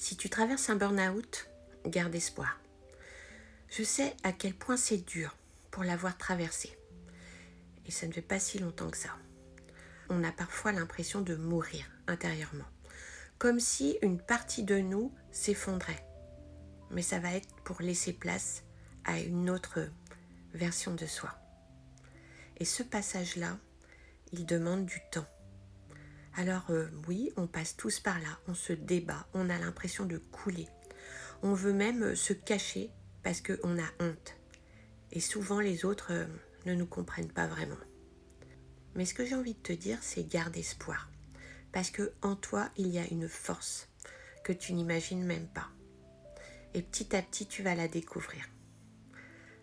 Si tu traverses un burn-out, garde espoir. Je sais à quel point c'est dur pour l'avoir traversé. Et ça ne fait pas si longtemps que ça. On a parfois l'impression de mourir intérieurement. Comme si une partie de nous s'effondrait. Mais ça va être pour laisser place à une autre version de soi. Et ce passage-là, il demande du temps. Alors oui, on passe tous par là, on se débat, on a l'impression de couler. On veut même se cacher parce qu'on a honte. Et souvent les autres ne nous comprennent pas vraiment. Mais ce que j'ai envie de te dire, c'est garde espoir. Parce qu'en toi, il y a une force que tu n'imagines même pas. Et petit à petit, tu vas la découvrir.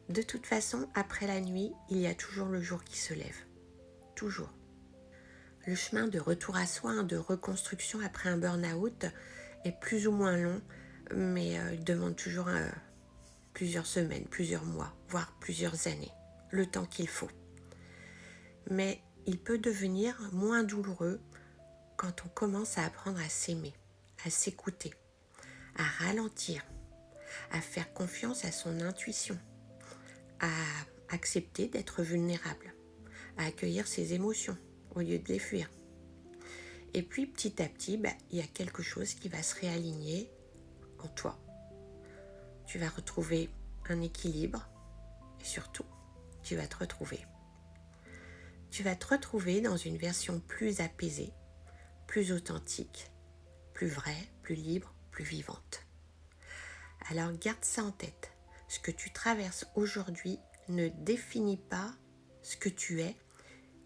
De toute façon, après la nuit, il y a toujours le jour qui se lève. Toujours. Le chemin de retour à soi, de reconstruction après un burn-out est plus ou moins long, mais il demande toujours plusieurs semaines, plusieurs mois, voire plusieurs années, le temps qu'il faut. Mais il peut devenir moins douloureux quand on commence à apprendre à s'aimer, à s'écouter, à ralentir, à faire confiance à son intuition, à accepter d'être vulnérable, à accueillir ses émotions au lieu de les fuir. Et puis petit à petit, il y a quelque chose qui va se réaligner en toi. Tu vas retrouver un équilibre et surtout, tu vas te retrouver. Tu vas te retrouver dans une version plus apaisée, plus authentique, plus vraie, plus libre, plus vivante. Alors garde ça en tête. Ce que tu traverses aujourd'hui ne définit pas ce que tu es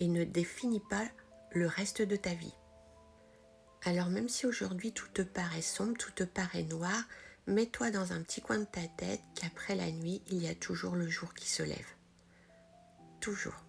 et ne définit pas le reste de ta vie. Alors même si aujourd'hui tout te paraît sombre, tout te paraît noir, mets-toi dans un petit coin de ta tête qu'après la nuit, il y a toujours le jour qui se lève. Toujours.